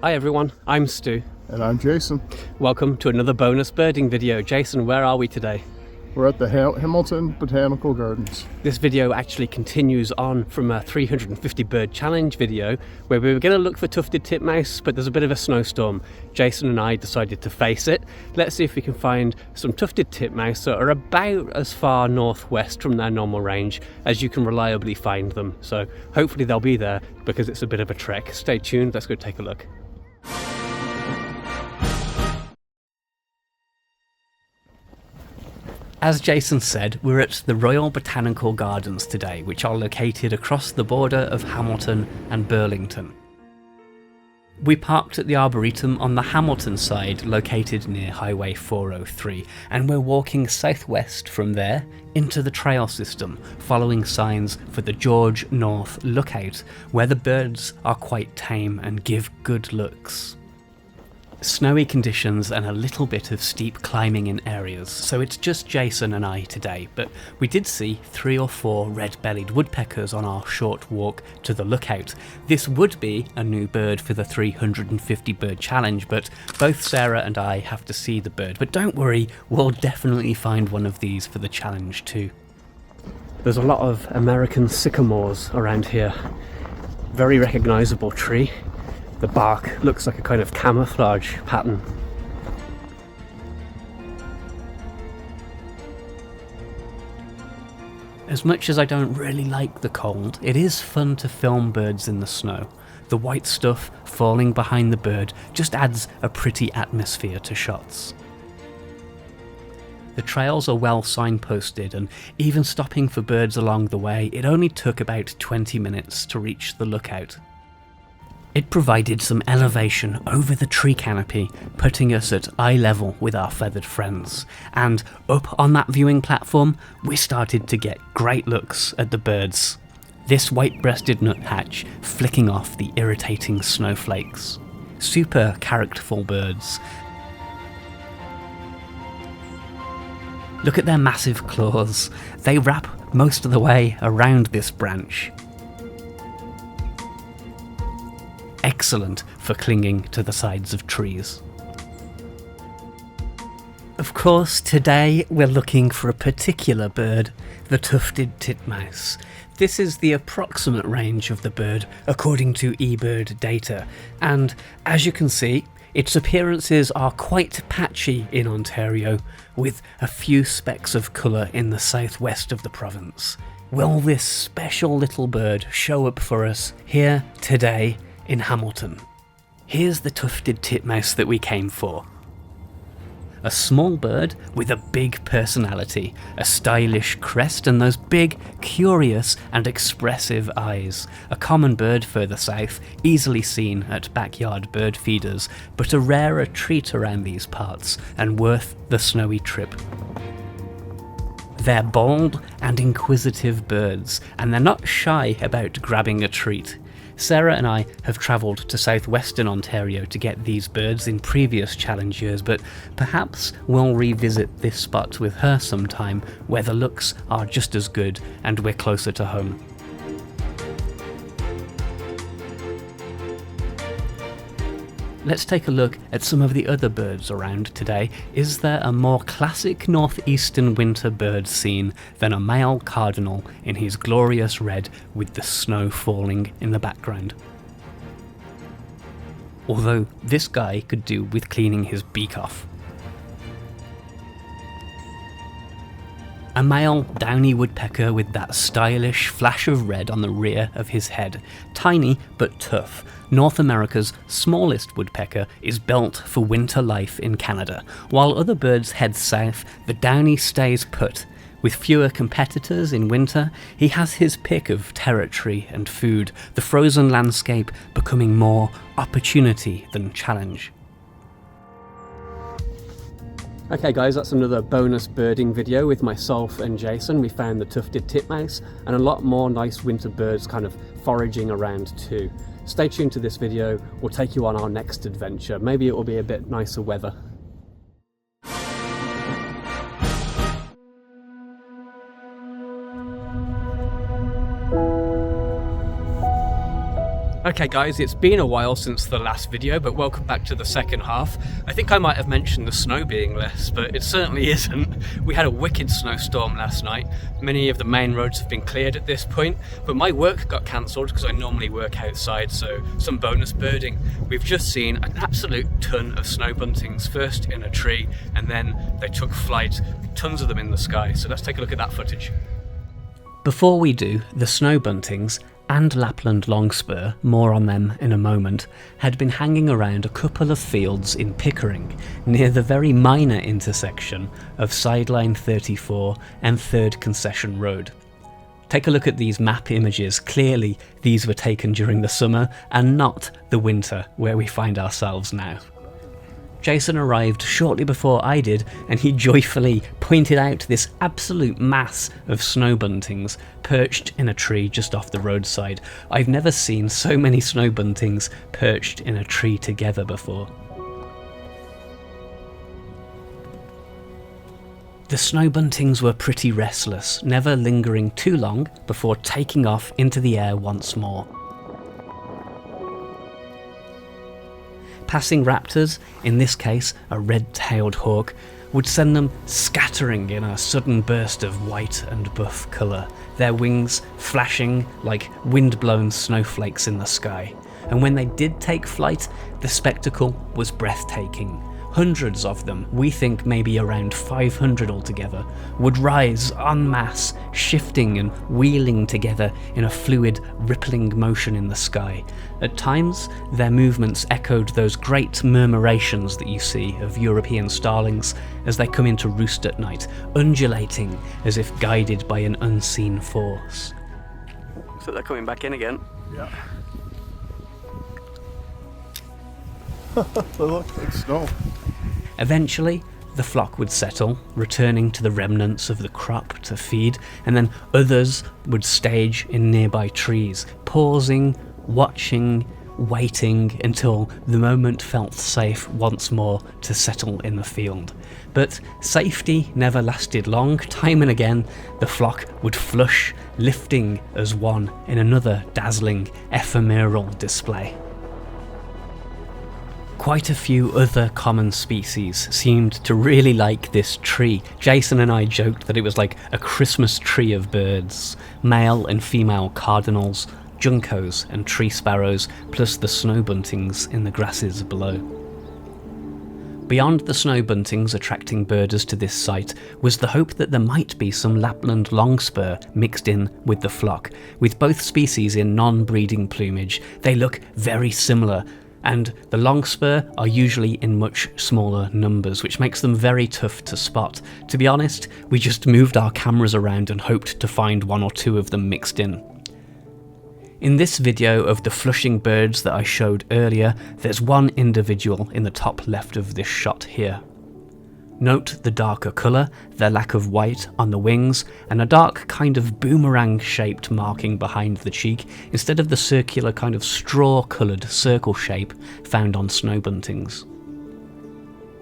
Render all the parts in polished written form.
Hi everyone, I'm Stu. And I'm Jason. Welcome to another bonus birding video. Jason, where are we today? We're at the Hamilton Botanical Gardens. This video actually continues on from a 350 bird challenge video where we were going to look for tufted titmouse, but there's a bit of a snowstorm. Jason and I decided to face it. Let's see if we can find some tufted titmouse that are about as far northwest from their normal range as you can reliably find them. So hopefully they'll be there because it's a bit of a trek. Stay tuned, let's go take a look. As Jason said, we're at the Royal Botanical Gardens today, which are located across the border of Hamilton and Burlington. We parked at the Arboretum on the Hamilton side, located near Highway 403, and we're walking southwest from there into the trail system, following signs for the George North Lookout, where the birds are quite tame and give good looks. Snowy conditions and a little bit of steep climbing in areas, so it's just Jason and I today, but we did see 3 or 4 red-bellied woodpeckers on our short walk to the lookout. This would be a new bird for the 350 bird challenge, but both Sara and I have to see the bird. But don't worry, we'll definitely find one of these for the challenge too. There's a lot of American sycamores around here. Very recognisable tree. The bark looks like a kind of camouflage pattern. As much as I don't really like the cold, it is fun to film birds in the snow. The white stuff falling behind the bird just adds a pretty atmosphere to shots. The trails are well signposted, and even stopping for birds along the way, it only took about 20 minutes to reach the lookout. It provided some elevation over the tree canopy, putting us at eye level with our feathered friends. And up on that viewing platform, we started to get great looks at the birds. This white-breasted nuthatch flicking off the irritating snowflakes. Super characterful birds. Look at their massive claws. They wrap most of the way around this branch. Excellent for clinging to the sides of trees. Of course, today we're looking for a particular bird, the tufted titmouse. This is the approximate range of the bird according to eBird data, and as you can see, its appearances are quite patchy in Ontario, with a few specks of colour in the southwest of the province. Will this special little bird show up for us here today in Hamilton? Here's the tufted titmouse that we came for. A small bird with a big personality, a stylish crest and those big, curious and expressive eyes. A common bird further south, easily seen at backyard bird feeders, but a rarer treat around these parts and worth the snowy trip. They're bold and inquisitive birds, and they're not shy about grabbing a treat. Sara and I have travelled to southwestern Ontario to get these birds in previous challenge years, but perhaps we'll revisit this spot with her sometime where the looks are just as good and we're closer to home. Let's take a look at some of the other birds around today. Is there a more classic northeastern winter bird scene than a male cardinal in his glorious red with the snow falling in the background? Although this guy could do with cleaning his beak off. A male downy woodpecker with that stylish flash of red on the rear of his head. Tiny but tough. North America's smallest woodpecker is built for winter life in Canada. While other birds head south, the downy stays put. With fewer competitors in winter, he has his pick of territory and food, the frozen landscape becoming more opportunity than challenge. Okay guys, that's another bonus birding video with myself and Jason. We found the tufted titmouse and a lot more nice winter birds kind of foraging around too. Stay tuned to this video, we'll take you on our next adventure. Maybe it will be a bit nicer weather. Okay guys, it's been a while since the last video, but welcome back to the second half. I think I might have mentioned the snow being less, but it certainly isn't. We had a wicked snowstorm last night. Many of the main roads have been cleared at this point, but my work got cancelled because I normally work outside, so some bonus birding. We've just seen an absolute ton of snow buntings, first in a tree, and then they took flight, tons of them in the sky. So let's take a look at that footage. Before we do, the snow buntings and Lapland longspur, more on them in a moment, had been hanging around a couple of fields in Pickering, near the very minor intersection of Sideline 34 and 3rd Concession Road. Take a look at these map images. Clearly these were taken during the summer and not the winter where we find ourselves now. Jason arrived shortly before I did, and he joyfully pointed out this absolute mass of snow buntings perched in a tree just off the roadside. I've never seen so many snow buntings perched in a tree together before. The snow buntings were pretty restless, never lingering too long before taking off into the air once more. Passing raptors, in this case a red-tailed hawk, would send them scattering in a sudden burst of white and buff colour, their wings flashing like wind-blown snowflakes in the sky. And when they did take flight, the spectacle was breathtaking. Hundreds of them, we think maybe around 500 altogether, would rise en masse, shifting and wheeling together in a fluid, rippling motion in the sky. At times, their movements echoed those great murmurations that you see of European starlings as they come into roost at night, undulating as if guided by an unseen force. So they're coming back in again. Yeah. They look like snow. Eventually, the flock would settle, returning to the remnants of the crop to feed, and then others would stage in nearby trees, pausing, watching, waiting until the moment felt safe once more to settle in the field. But safety never lasted long. Time and again, the flock would flush, lifting as one in another dazzling, ephemeral display. Quite a few other common species seemed to really like this tree. Jason and I joked that it was like a Christmas tree of birds. Male and female cardinals, juncos and tree sparrows, plus the snow buntings in the grasses below. Beyond the snow buntings attracting birders to this site was the hope that there might be some Lapland longspur mixed in with the flock. With both species in non-breeding plumage, they look very similar, and the longspur are usually in much smaller numbers, which makes them very tough to spot. To be honest, we just moved our cameras around and hoped to find one or two of them mixed in. In this video of the flushing birds that I showed earlier, there's one individual in the top left of this shot here. Note the darker colour, their lack of white on the wings, and a dark kind of boomerang-shaped marking behind the cheek, instead of the circular kind of straw-coloured circle shape found on snow buntings.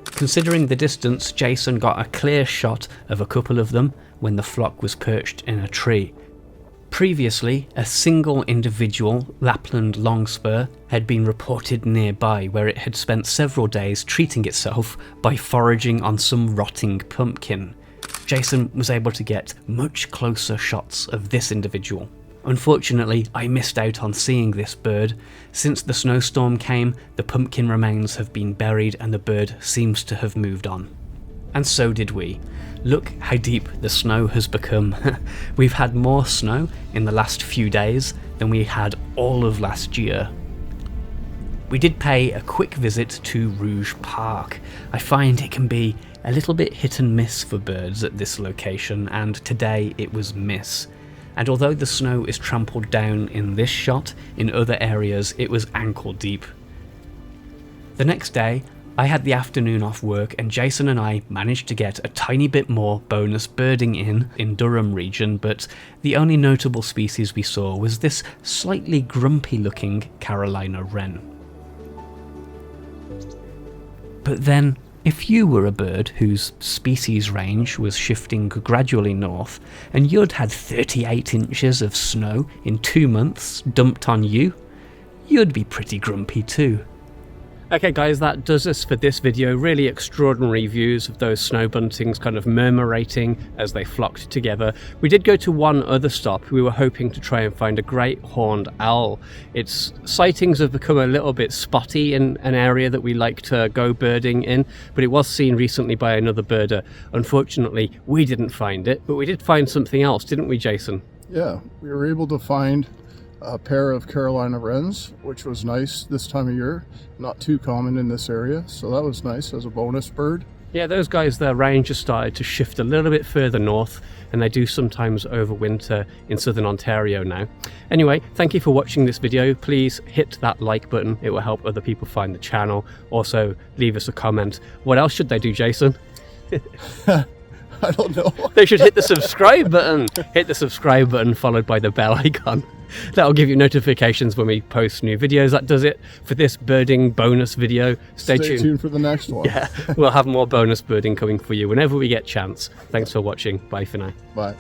Considering the distance, Jason got a clear shot of a couple of them when the flock was perched in a tree. Previously, a single individual Lapland longspur had been reported nearby, where it had spent several days treating itself by foraging on some rotting pumpkin. Jason was able to get much closer shots of this individual. Unfortunately, I missed out on seeing this bird. Since the snowstorm came, the pumpkin remains have been buried and the bird seems to have moved on. And so did we. Look how deep the snow has become. We've had more snow in the last few days than we had all of last year. We did pay a quick visit to Rouge Park. I find it can be a little bit hit and miss for birds at this location, and today it was miss. And although the snow is trampled down in this shot, in other areas it was ankle deep. The next day, I had the afternoon off work, and Jason and I managed to get a tiny bit more bonus birding in Durham region, but the only notable species we saw was this slightly grumpy looking Carolina wren. But then, if you were a bird whose species range was shifting gradually north, and you'd had 38 inches of snow in 2 months dumped on you, you'd be pretty grumpy too. Okay guys, that does us for this video. Really extraordinary views of those snow buntings kind of murmurating as they flocked together. We did go to one other stop. We were hoping to try and find a great horned owl. Its sightings have become a little bit spotty in an area that we like to go birding in, but it was seen recently by another birder. Unfortunately, we didn't find it, but we did find something else, didn't we, Jason? Yeah, we were able to find a pair of Carolina wrens, which was nice this time of year. Not too common in this area, so that was nice as a bonus bird. Yeah, those guys, their range has started to shift a little bit further north, and they do sometimes overwinter in southern Ontario now. Anyway, thank you for watching this video. Please hit that like button. It will help other people find the channel. Also, leave us a comment. What else should they do, Jason? I don't know. They should hit the subscribe button. Hit the subscribe button followed by the bell icon. That'll give you notifications when we post new videos. That does it for this birding bonus video. Stay tuned for the next one. Yeah, we'll have more bonus birding coming for you whenever we get chance. Thanks for watching. Bye for now. Bye.